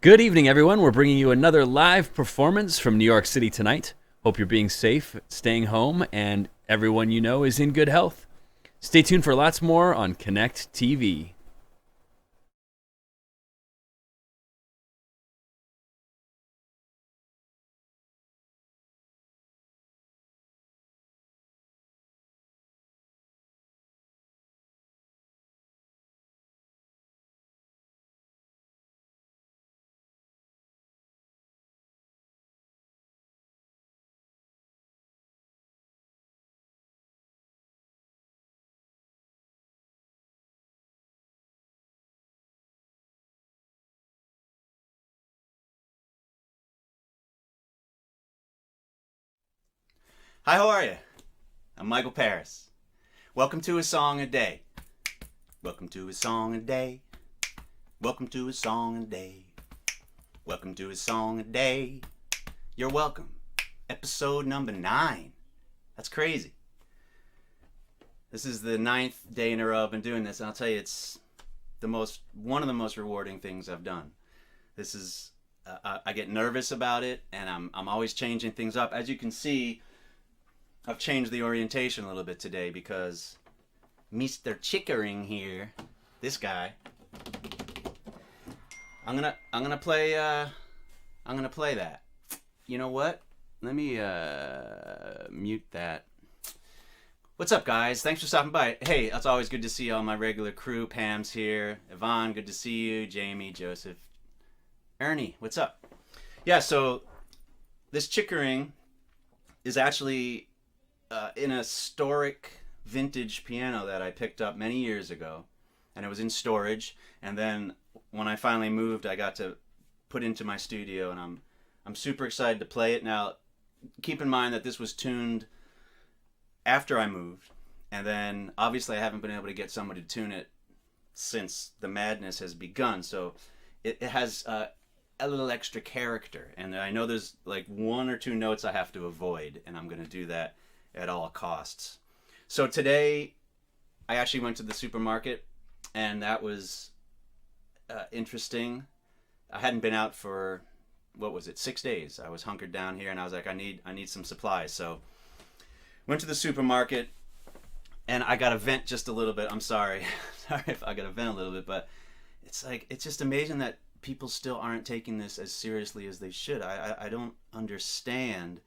Good evening, everyone. We're bringing you another live performance from New York City tonight. Hope you're being safe, staying home, and everyone you know is in good health. Stay tuned for lots more on Connect TV. Hi, how are you? I'm Mikel Paris. Welcome to A Song a Day. Welcome to A Song a Day. Welcome to A Song a Day. Welcome to A Song a Day. You're welcome. Episode number 9. That's crazy. This is the 9th day in a row I've been doing this, and I'll tell you, it's one of the most rewarding things I've done. This is, I get nervous about it, and I'm always changing things up. As you can see, I've changed the orientation a little bit today because Mr. Chickering here, this guy, I'm gonna play that. You know what? Let me mute that. What's up, guys? Thanks for stopping by. Hey, it's always good to see all my regular crew. Pam's here. Yvonne, good to see you. Jamie, Joseph, Ernie, what's up? Yeah, so this Chickering is actually in a historic vintage piano that I picked up many years ago, and it was in storage. And then when I finally moved, I got to put into my studio, and I'm super excited to play it. Now, keep in mind that this was tuned after I moved, and then obviously I haven't been able to get somebody to tune it since the madness has begun. So it has a little extra character, and I know there's like 1 or 2 notes I have to avoid, and I'm going to do that at all costs. So today I actually went to the supermarket, and that was interesting. I hadn't been out for, 6 days. I was hunkered down here, and I was like, I need some supplies. So went to the supermarket, and I got to vent just a little bit. I'm sorry. Sorry if I got to vent a little bit, but it's just amazing that people still aren't taking this as seriously as they should. I don't understand.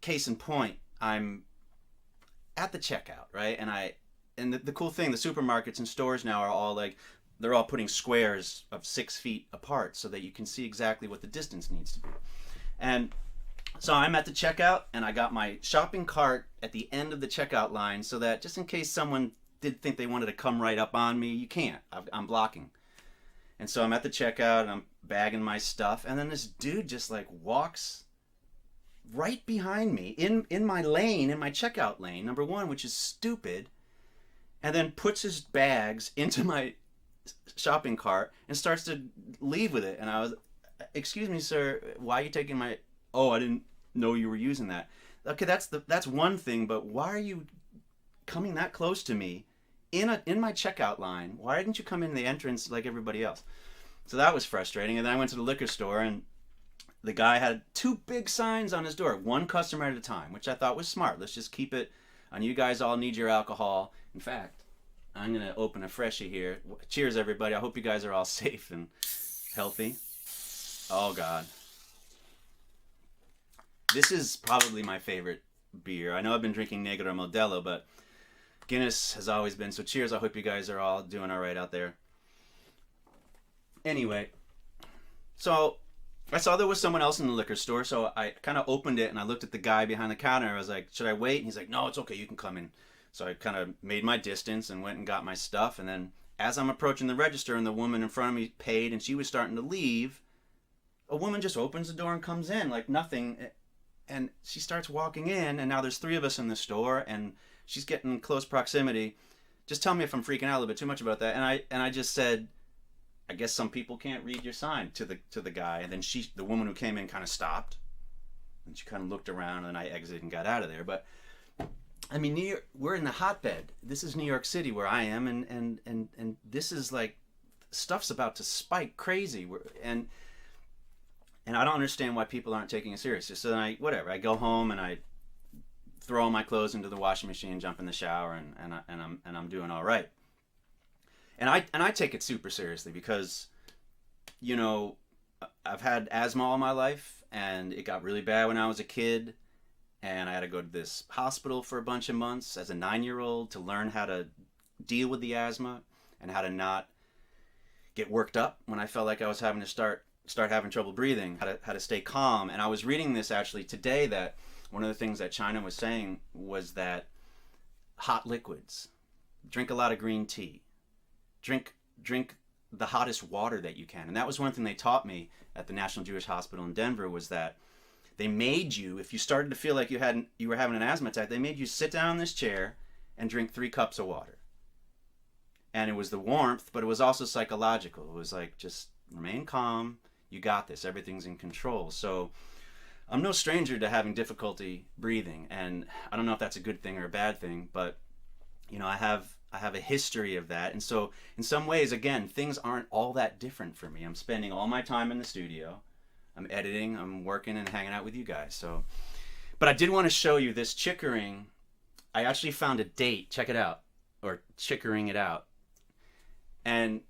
Case in point, I'm at the checkout, right? And the cool thing, the supermarkets and stores now are all like, they're all putting squares of 6 feet apart so that you can see exactly what the distance needs to be. And so I'm at the checkout, and I got my shopping cart at the end of the checkout line so that just in case someone did think they wanted to come right up on me, you can't. I'm blocking. And so I'm at the checkout, and I'm bagging my stuff, and then this dude just like walks right behind me in my lane, in my checkout lane, number 1, which is stupid, and then puts his bags into my shopping cart and starts to leave with it. And I was, excuse me, sir, why are you taking my, I didn't know you were using that. Okay, that's one thing, but why are you coming that close to me in my checkout line? Why didn't you come in the entrance like everybody else? So that was frustrating. And then I went to the liquor store, and the guy had 2 big signs on his door, 1 customer at a time, which I thought was smart. Let's just keep it on, you guys all need your alcohol. In fact, I'm going to open a freshie here. Cheers, everybody. I hope you guys are all safe and healthy. Oh, God. This is probably my favorite beer. I know I've been drinking Negro Modelo, but Guinness has always been. So cheers. I hope you guys are all doing all right out there. Anyway, so I saw there was someone else in the liquor store, so I kind of opened it, and I looked at the guy behind the counter. I was like, should I wait? And he's like, no, it's okay, you can come in. So I kind of made my distance and went and got my stuff, and then as I'm approaching the register and the woman in front of me paid and she was starting to leave, a woman just opens the door and comes in like nothing, and she starts walking in, and now there's 3 of us in the store, and she's getting close proximity. Just tell me if I'm freaking out a little bit too much about that. And I just said, I guess some people can't read your sign, to the guy. And then the woman who came in, kind of stopped, and she kind of looked around, and I exited and got out of there. But I mean, we're in the hotbed. This is New York City where I am, and this is like stuff's about to spike crazy. And I don't understand why people aren't taking it seriously. So then I go home and I throw all my clothes into the washing machine, jump in the shower, and I'm doing all right. And I take it super seriously because, you know, I've had asthma all my life, and it got really bad when I was a kid, and I had to go to this hospital for a bunch of months as a 9-year-old to learn how to deal with the asthma and how to not get worked up when I felt like I was having to start having trouble breathing, how to stay calm. And I was reading this actually today, that one of the things that China was saying was that hot liquids, drink a lot of green tea, drink the hottest water that you can. And that was one thing they taught me at the National Jewish Hospital in Denver, was that they made you, if you started to feel like you were having an asthma attack, they made you sit down in this chair and drink 3 cups of water. And it was the warmth, but it was also psychological. It was like, just remain calm, you got this, everything's in control. So I'm no stranger to having difficulty breathing, and I don't know if that's a good thing or a bad thing, but you know, I have a history of that. And so in some ways, again, things aren't all that different for me. I'm spending all my time in the studio, I'm editing, I'm working and hanging out with you guys. So, but I did want to show you this chickering. I actually found a date, check it out, or chickering it out. And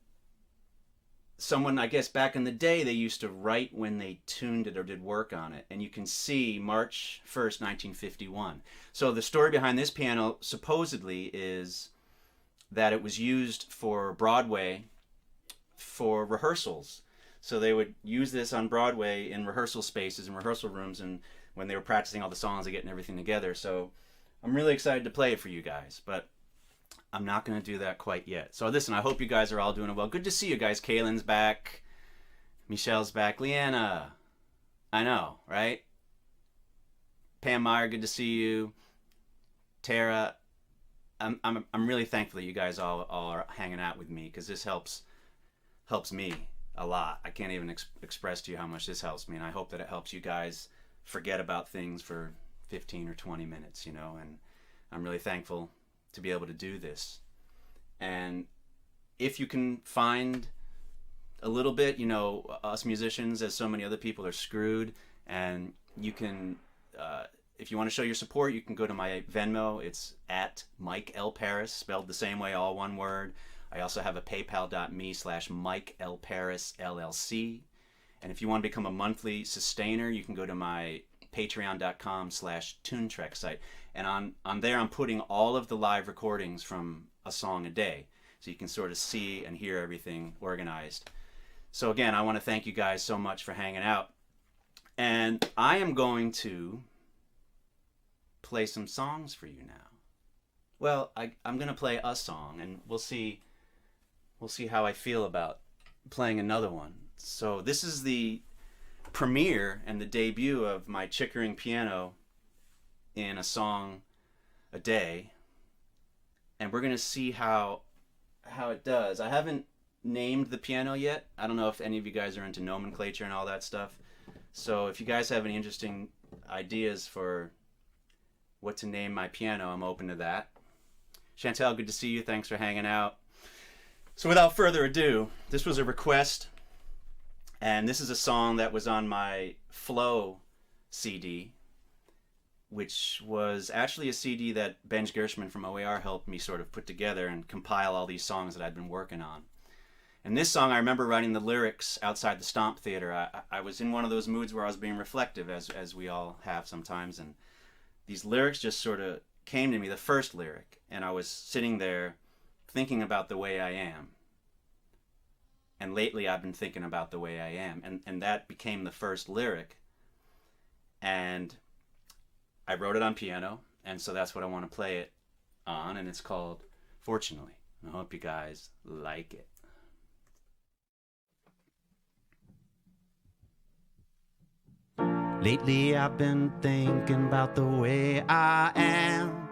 someone, I guess back in the day, they used to write when they tuned it or did work on it. And you can see March 1st, 1951. So the story behind this piano supposedly is that it was used for Broadway for rehearsals. So they would use this on Broadway in rehearsal spaces and rehearsal rooms, and when they were practicing all the songs and getting everything together. So I'm really excited to play it for you guys, but I'm not going to do that quite yet. So listen, I hope you guys are all doing well. Good to see you guys. Kaylin's back. Michelle's back. Leanna. I know, right? Pam Meyer, good to see you. Tara. I'm really thankful that you guys all are hanging out with me, because this helps me a lot. I can't even express to you how much this helps me, and I hope that it helps you guys forget about things for 15 or 20 minutes, you know, and I'm really thankful to be able to do this. And if you can find a little bit, you know, us musicians, as so many other people, are screwed, and you can if you want to show your support, you can go to my Venmo. It's at MikelParis, spelled the same way, all one word. I also have a paypal.me/MikelParis LLC. And if you want to become a monthly sustainer, you can go to my patreon.com/TuneTrek site. And on there, I'm putting all of the live recordings from a song a day, so you can sort of see and hear everything organized. So again, I want to thank you guys so much for hanging out. And I am going to play some songs for you now. Well, I'm going to play a song, and we'll see how I feel about playing another one. So this is the premiere and the debut of my chickering piano in a song a day, and we're going to see how it does. I haven't named the piano yet. I don't know if any of you guys are into nomenclature and all that stuff. So if you guys have any interesting ideas for what to name my piano, I'm open to that. Chantel, good to see you. Thanks for hanging out. So without further ado, this was a request, and this is a song that was on my Flow CD, which was actually a CD that Benj Gershman from O.A.R. helped me sort of put together and compile all these songs that I'd been working on. And this song, I remember writing the lyrics outside the Stomp Theater. I was in one of those moods where I was being reflective, as we all have sometimes, and these lyrics just sort of came to me, the first lyric, and I was sitting there thinking about the way I am. And lately I've been thinking about the way I am, and that became the first lyric. And I wrote it on piano, and so that's what I want to play it on, and it's called Fortunately. I hope you guys like it. Lately I've been thinking about the way I am.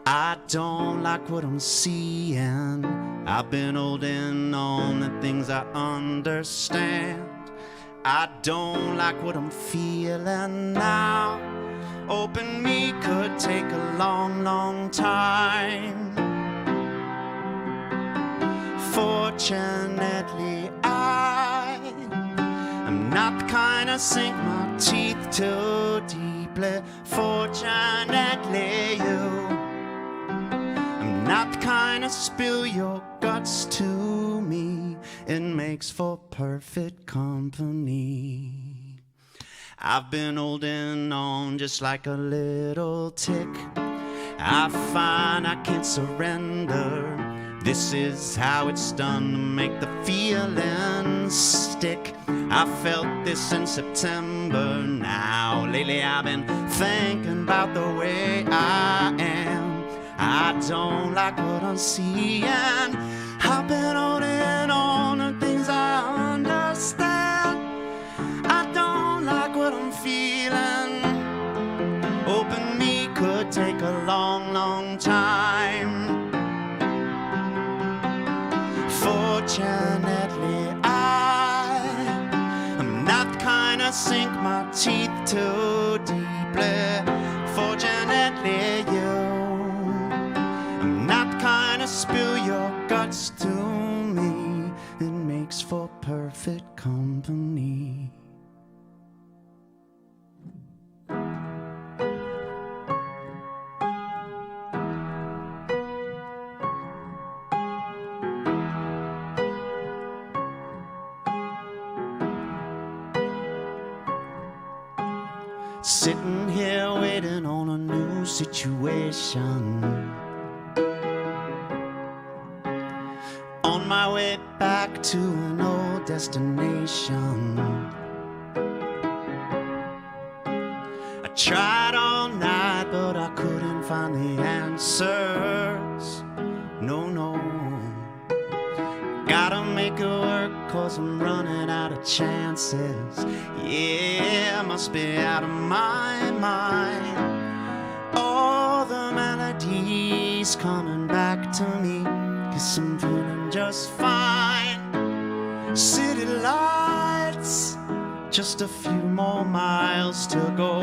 I don't like what I'm seeing. I've been holding on to things I understand. I don't like what I'm feeling now. Open me could take a long, long time. For Fortunately, I'm not the kind of sink my teeth too deeply. Fortunately, I'm not the kind of spill your guts to me. It makes for perfect company. I've been holding on just like a little tick. I find I can't surrender. This is how it's done to make the feelings stick. I felt this in September now. Lately I've been thinking about the way I am. I don't like what I'm seeing. I've been holding on to things I understand. I don't like what I'm feeling. Hoping me could take a long, long time. Fortunately, I'm not the kind of sink my teeth too deeply. Fortunately, I'm not the kind of spill your guts to me. It makes for perfect company. Sitting here waiting on a new situation. On my way back to an old destination. I tried all night, but I couldn't find the answers. No, no. Gotta make it work, 'cause I'm running out of chances. Yeah, I must be out of my mind. All the melodies coming back to me, 'cause I'm feeling just fine. City lights, just a few more miles to go.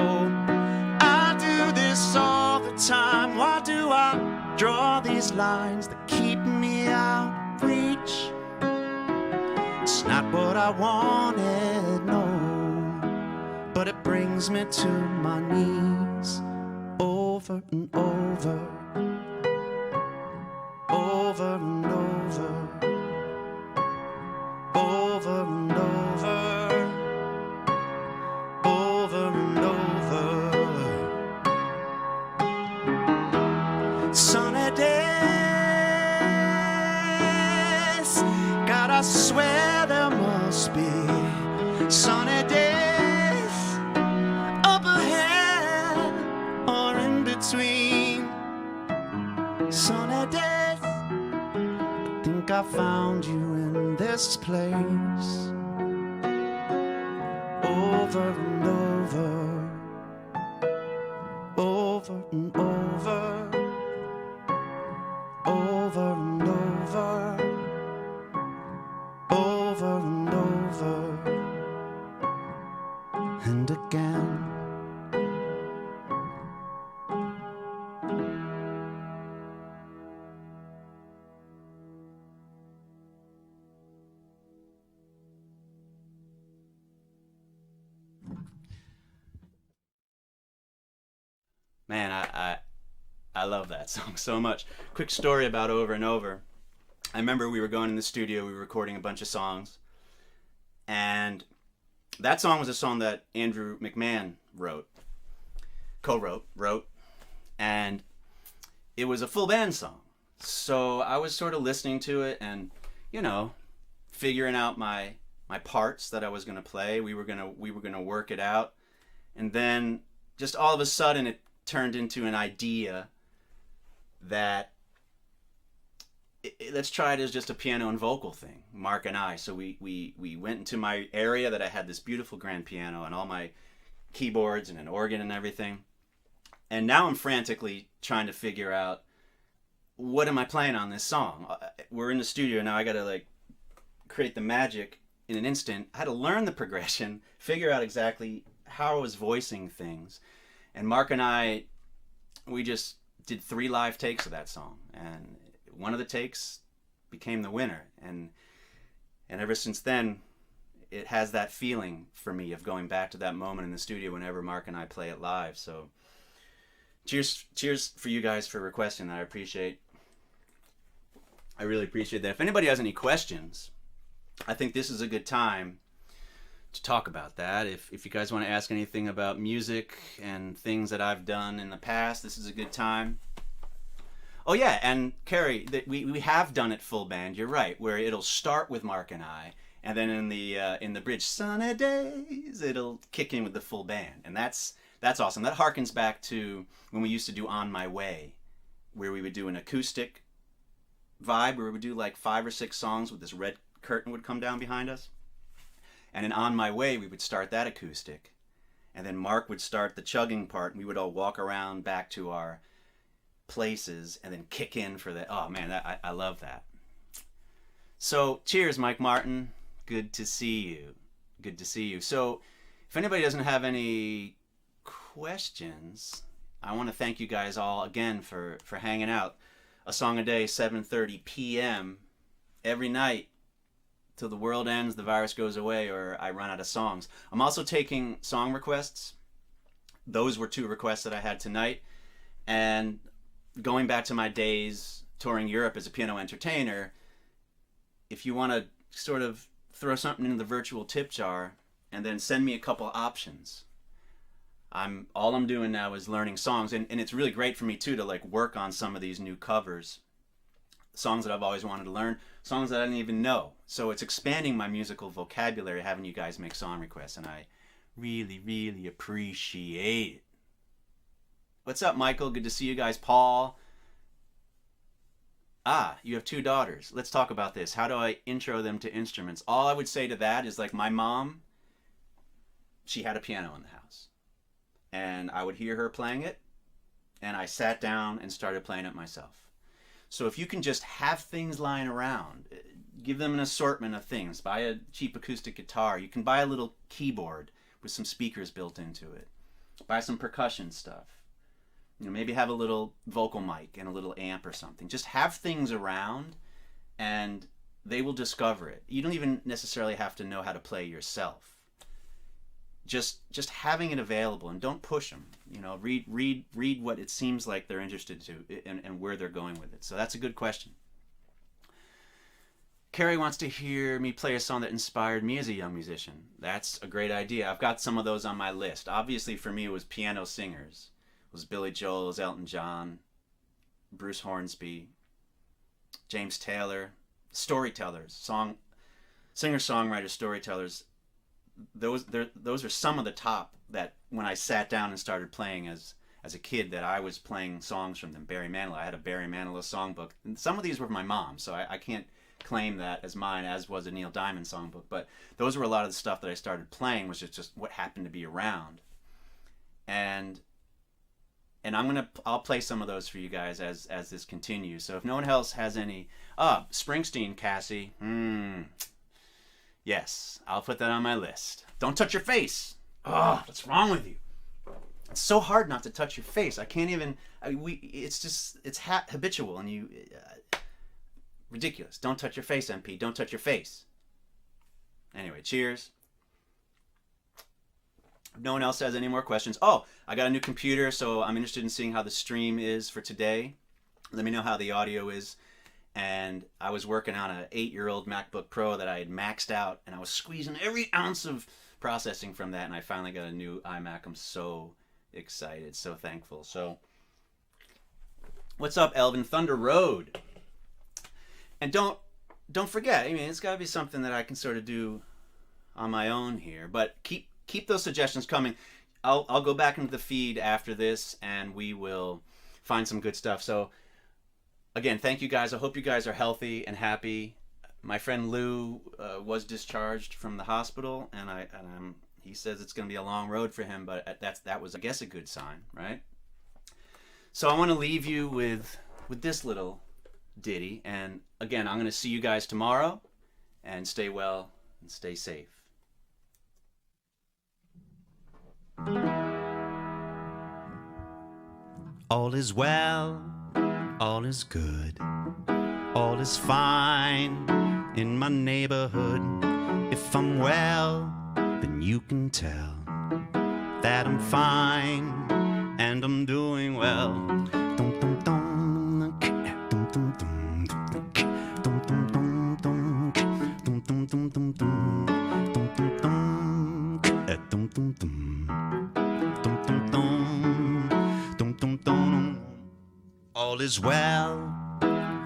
I do this all the time. Why do I draw these lines that keep me out of reach? It's not what I wanted, no, but it brings me to my knees over and over, over and over, over and over, over and over. Sunny days, God, I swear there must be sunny days up ahead or in between. Sunny days, I think I found you in this place. Over and over, over and over, over and over, over and over, and again. Man, I love that song so much. Quick story about Over and Over. I remember we were going in the studio, we were recording a bunch of songs, and that song was a song that Andrew McMahon wrote, and it was a full band song. So I was sort of listening to it and, you know, figuring out my parts that I was going to play. We were going to work it out, and then just all of a sudden it turned into an idea that let's try it as just a piano and vocal thing, Mark and I. So we went into my area that I had this beautiful grand piano and all my keyboards and an organ and everything. And now I'm frantically trying to figure out, what am I playing on this song? We're in the studio now. I got to like create the magic in an instant. I had to learn the progression, figure out exactly how I was voicing things. And Mark and I, we just did 3 live takes of that song. And one of the takes became the winner. And And ever since then, it has that feeling for me of going back to that moment in the studio whenever Mark and I play it live. So cheers for you guys for requesting that. I really appreciate that. If anybody has any questions, I think this is a good time to talk about that. If you guys want to ask anything about music and things that I've done in the past, this is a good time. Oh yeah, and Carrie, we have done it full band. You're right, where it'll start with Mark and I, and then in the bridge, sunny days, it'll kick in with the full band, and that's awesome. That harkens back to when we used to do On My Way, where we would do an acoustic vibe, where we would do like 5 or 6 songs with this red curtain would come down behind us. And in On My Way, we would start that acoustic. And then Mark would start the chugging part, and we would all walk around back to our places and then kick in for that. Oh man, I love that. So cheers, Mike Martin. Good to see you. Good to see you. So if anybody doesn't have any questions, I want to thank you guys all again for hanging out. A song a day, 7:30 p.m. every night till the world ends, the virus goes away, or I run out of songs. I'm also taking song requests. Those were 2 requests that I had tonight. And going back to my days touring Europe as a piano entertainer, if you want to sort of throw something in the virtual tip jar and then send me a couple options. All I'm doing now is learning songs, and it's really great for me too to like work on some of these new covers, songs that I've always wanted to learn, songs that I didn't even know. So it's expanding my musical vocabulary having you guys make song requests, and I really, really appreciate it. What's up, Michael? Good to see you guys. Paul. You have 2 daughters. Let's talk about this. How do I intro them to instruments? All I would say to that is, like, my mom, she had a piano in the house. And I would hear her playing it, and I sat down and started playing it myself. So if you can just have things lying around, give them an assortment of things. Buy a cheap acoustic guitar. You can buy a little keyboard with some speakers built into it. Buy some percussion stuff. You know, maybe have a little vocal mic and a little amp or something. Just have things around, and they will discover it. You don't even necessarily have to know how to play yourself. Just having it available, and don't push them. You know, read what it seems like they're interested to, and where they're going with it. So that's a good question. Carrie wants to hear me play a song that inspired me as a young musician. That's a great idea. I've got some of those on my list. Obviously, for me, it was piano singers. Was Billy Joel, was Elton John, Bruce Hornsby, James Taylor, storytellers, singer-songwriters, storytellers. Those are some of the top that when I sat down and started playing as a kid, that I was playing songs from them. Barry Manilow. I had a Barry Manilow songbook. And some of these were my mom, so I can't claim that as mine, as was a Neil Diamond songbook. But those were a lot of the stuff that I started playing, was just what happened to be around. And I'll play some of those for you guys as this continues. So if no one else has any, Springsteen, Cassie. Yes, I'll put that on my list. Don't touch your face. What's wrong with you? It's so hard not to touch your face. I can't even. It's habitual, and ridiculous. Don't touch your face, MP. Don't touch your face. Anyway, cheers. If no one else has any more questions. I got a new computer, so I'm interested in seeing how the stream is for today. Let me know how the audio is. And I was working on an 8-year-old MacBook Pro that I had maxed out, and I was squeezing every ounce of processing from that, and I finally got a new iMac. I'm so excited, so thankful. So, what's up, Elvin? Thunder Road. And don't forget, I mean, it's got to be something that I can sort of do on my own here, but keep those suggestions coming. I'll go back into the feed after this, and we will find some good stuff. So again, thank you guys. I hope you guys are healthy and happy. My friend Lou was discharged from the hospital, and he says it's going to be a long road for him, but that was, I guess, a good sign, right? So I want to leave you with this little ditty, and again, I'm going to see you guys tomorrow, and stay well and stay safe. All is well, all is good, all is fine. in my neighborhood. If I'm well, then you can tell that I'm fine and I'm doing well. Dum, dum, dum. Dum, dum, dum. Dum, dum, dum, dum. Dum, dum, dum, dum, dum. Dum, dum, dum. Dum, dum, dum. Dum, dum, dum. Dum, dum, dum. All is well,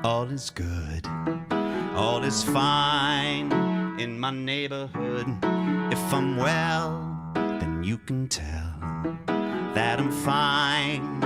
all is good, all is fine in my neighborhood. If I'm well, then you can tell that I'm fine